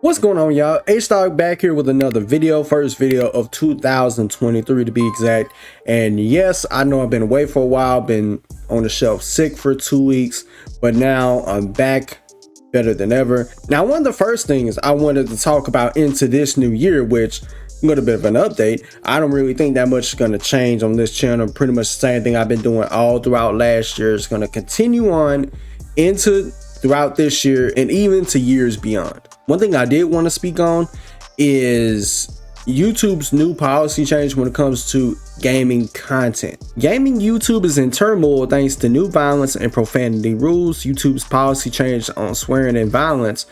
What's going on, y'all? H-Dog back here with another video, first video of 2023 to be exact. And yes, I know I've been away for a while, been on the shelf sick for 2 weeks, but now I'm back better than ever. Now, one of the first things I wanted to talk about into this new year, which a little bit of an update, I don't really think that much is going to change on this channel. Pretty much the same thing I've been doing all throughout last year is going to continue on into throughout this year and even to years beyond. One thing I did want to speak on is YouTube's new policy change when it comes to gaming content. Gaming YouTube is in turmoil thanks to new violence and profanity rules. YouTube's policy change on swearing and violence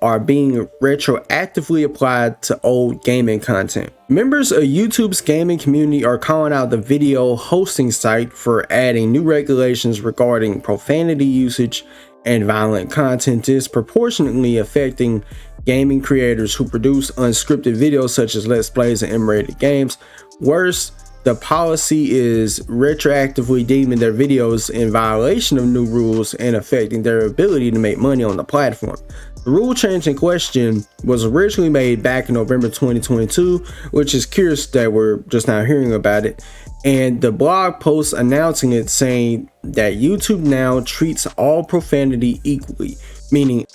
are being retroactively applied to old gaming content. Members of YouTube's gaming community are calling out the video hosting site for adding new regulations regarding profanity usage and violent content, disproportionately affecting gaming creators who produce unscripted videos such as Let's Plays and M-rated games. Worse, the policy is retroactively deeming their videos in violation of new rules and affecting their ability to make money on the platform. The rule change in question was originally made back in November 2022, which is curious that we're just now hearing about it. And the blog post announcing it saying that YouTube now treats all profanity equally, meaning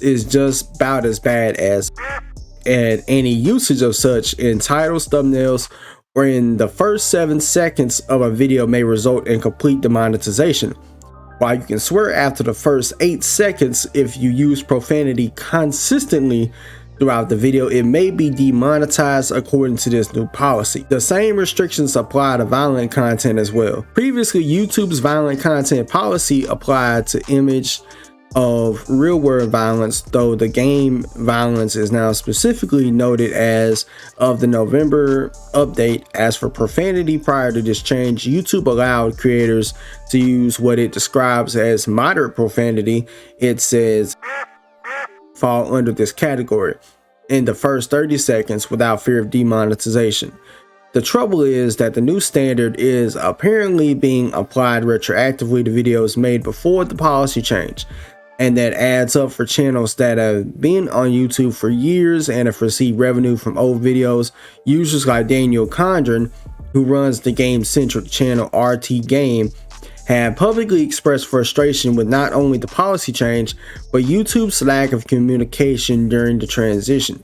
is just about as bad as, and any usage of such in titles, thumbnails, or in the first 7 seconds of a video may result in complete demonetization. While you can swear after the first 8 seconds, if you use profanity consistently throughout the video, it may be demonetized according to this new policy. The same restrictions apply to violent content as well. Previously, YouTube's violent content policy applied to image of real world violence, though the game violence is now specifically noted as of the November update. As for profanity, prior to this change, YouTube allowed creators to use what it describes as moderate profanity. It says fall under this category in the first 30 seconds without fear of demonetization. The trouble is that the new standard is apparently being applied retroactively to videos made before the policy change, and that adds up for channels that have been on YouTube for years and have received revenue from old videos. Users like Daniel Condren, who runs the game-centric channel RT Game, have publicly expressed frustration with not only the policy change, but YouTube's lack of communication during the transition.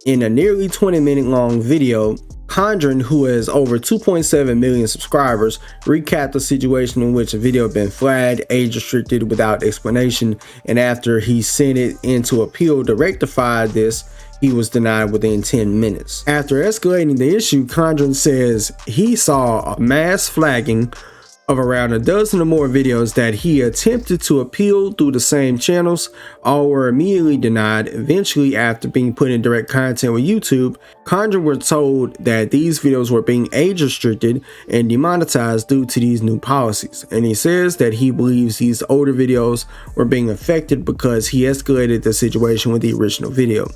In a nearly 20-minute long video, Condren, who has over 2.7 million subscribers, recapped the situation in which a video had been flagged, age restricted without explanation, and after he sent it into appeal to rectify this, he was denied within 10 minutes. After escalating the issue, Condren says he saw a mass flagging of around a dozen or more videos that he attempted to appeal through the same channels. All were immediately denied. Eventually, after being put in direct contact with YouTube, Condren were told that these videos were being age restricted and demonetized due to these new policies. And he says that he believes these older videos were being affected because he escalated the situation with the original video.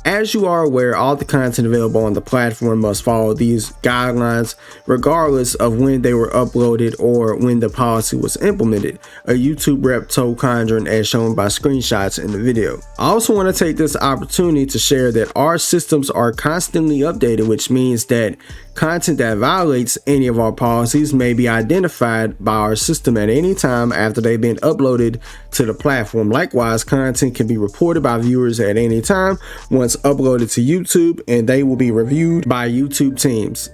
As you are aware, all the content available on the platform must follow these guidelines regardless of when they were uploaded or when the policy was implemented, a YouTube rep told Condren, as shown by screenshots in the video. I also want to take this opportunity to share that our systems are constantly updated, which means that content that violates any of our policies may be identified by our system at any time after they've been uploaded to the platform. Likewise, content can be reported by viewers at any time once uploaded to YouTube, and they will be reviewed by YouTube teams.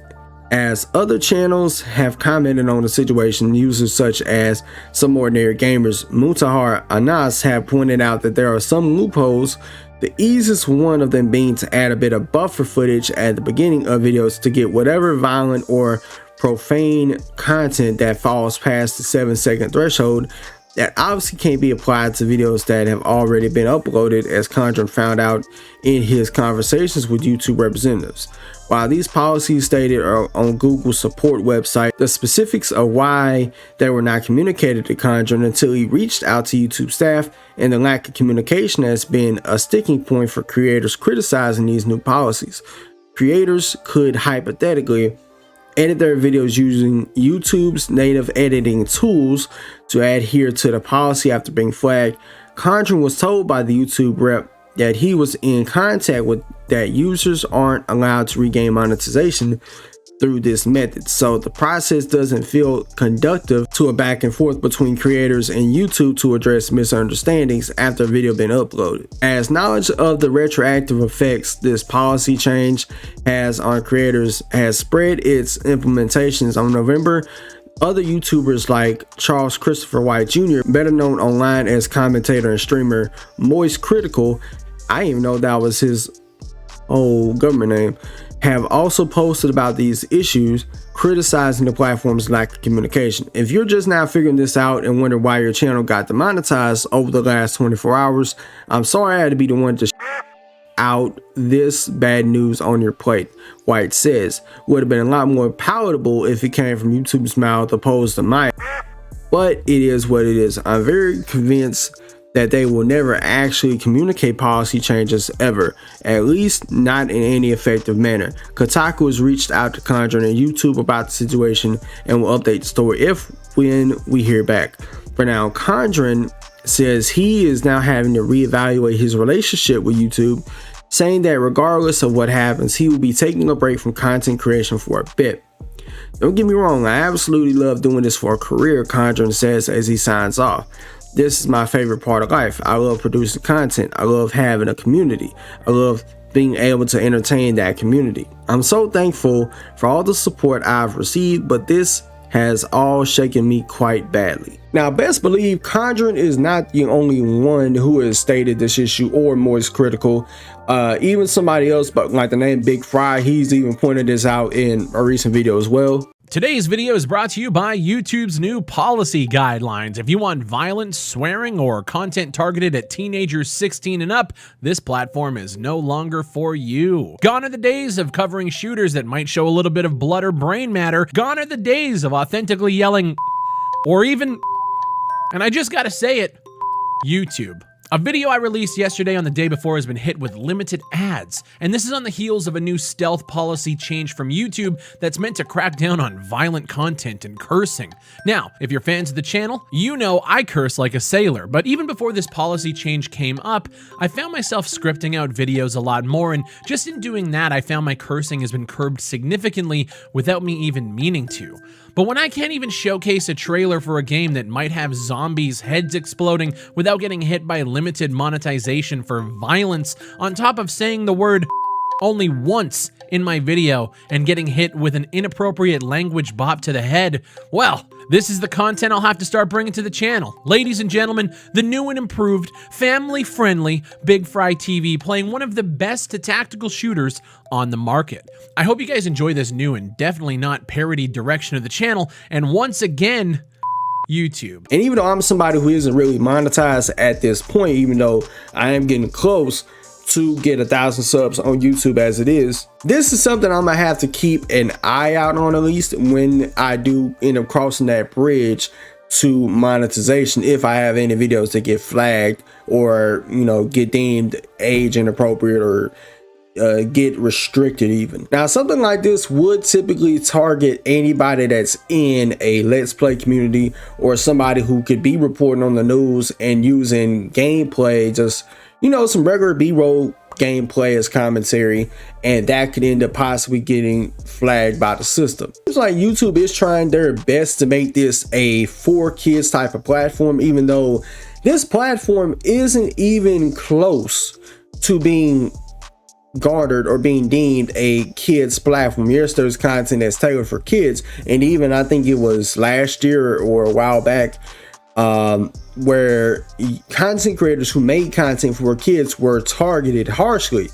As other channels have commented on the situation, users such as Some Ordinary Gamers, Muntahar Anas, have pointed out that there are some loopholes, the easiest one of them being to add a bit of buffer footage at the beginning of videos to get whatever violent or profane content that falls past the 7-second threshold. That obviously can't be applied to videos that have already been uploaded, as Condren found out in his conversations with YouTube representatives. While these policies stated are on Google's support website, the specifics of why they were not communicated to Condren until he reached out to YouTube staff, and the lack of communication has been a sticking point for creators criticizing these new policies. Creators could hypothetically edit their videos using YouTube's native editing tools to adhere to the policy after being flagged. Condren was told by the YouTube rep that he was in contact with that users aren't allowed to regain monetization through this method. So the process doesn't feel conducive to a back and forth between creators and YouTube to address misunderstandings after a video been uploaded. As knowledge of the retroactive effects this policy change has on creators has spread its implementations on November, other YouTubers like Charles Christopher White Jr., better known online as commentator and streamer Moist Critical, I didn't even know that was his whole government name, have also posted about these issues, criticizing the platform's lack of communication. If you're just now figuring this out and wonder why your channel got demonetized over the last 24 hours, I'm sorry I had to be the one to out this bad news on your plate. White says, would have been a lot more palatable if it came from YouTube's mouth opposed to mine, but it is what it is. I'm very convinced that they will never actually communicate policy changes ever, at least not in any effective manner. Kotaku has reached out to Conjuring and YouTube about the situation and will update the story if when we hear back. For now, Conjuring says he is now having to reevaluate his relationship with YouTube, saying that regardless of what happens, he will be taking a break from content creation for a bit. Don't get me wrong, I absolutely love doing this for a career, Conjuring says as he signs off. This is my favorite part of life. I love producing content. I love having a community. I love being able to entertain that community. I'm so thankful for all the support I've received, but this has all shaken me quite badly. Now, best believe Conjuring is not the only one who has stated this issue or Moist Critical. Even somebody else, but like the name Big Fry, he's even pointed this out in a recent video as well. Today's video is brought to you by YouTube's new policy guidelines. If you want violence, swearing, or content targeted at teenagers 16 and up, this platform is no longer for you. Gone are the days of covering shooters that might show a little bit of blood or brain matter. Gone are the days of authentically yelling, or even, and I just gotta say it, YouTube. A video I released yesterday on the day before has been hit with limited ads, and this is on the heels of a new stealth policy change from YouTube that's meant to crack down on violent content and cursing. Now, if you're fans of the channel, you know I curse like a sailor, but even before this policy change came up, I found myself scripting out videos a lot more, and just in doing that, I found my cursing has been curbed significantly without me even meaning to. But when I can't even showcase a trailer for a game that might have zombies' heads exploding without getting hit by limited monetization for violence, on top of saying the word only once in my video and getting hit with an inappropriate language bop to the head, well, this is the content I'll have to start bringing to the channel. Ladies and gentlemen, the new and improved, family-friendly Big Fry TV, playing one of the best tactical shooters on the market. I hope you guys enjoy this new and definitely not parodied direction of the channel, and once again, YouTube. And even though I'm somebody who isn't really monetized at this point, even though I am getting close to get 1,000 subs on YouTube as it is, this is something I'm gonna have to keep an eye out on, at least when I do end up crossing that bridge to monetization, if I have any videos that get flagged or, you know, get deemed age inappropriate or get restricted even. Now, something like this would typically target anybody that's in a Let's Play community or somebody who could be reporting on the news and using gameplay, just, you know, some regular B-roll gameplay as commentary, and that could end up possibly getting flagged by the system. It's like YouTube is trying their best to make this a for kids type of platform, even though this platform isn't even close to being garnered or being deemed a kids platform. Yes, there's content that's tailored for kids, and even I think it was last year or a while back, where content creators who made content for kids were targeted harshly,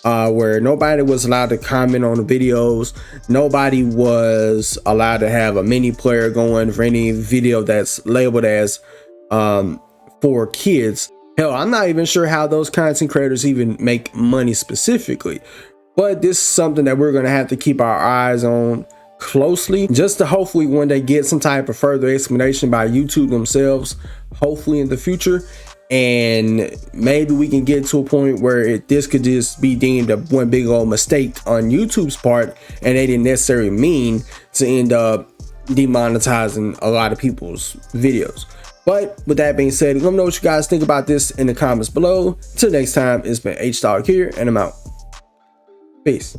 where nobody was allowed to comment on the videos, nobody was allowed to have a mini player going for any video that's labeled as for kids. Hell, I'm not even sure how those content creators even make money specifically, but this is something that we're going to have to keep our eyes on closely, just to hopefully one day get some type of further explanation by YouTube themselves, hopefully in the future, and maybe we can get to a point where this could just be deemed a one big old mistake on YouTube's part, and they didn't necessarily mean to end up demonetizing a lot of people's videos. But with that being said, let me know what you guys think about this in the comments below. Till next time, it's been H Dog here, and I'm out. Peace.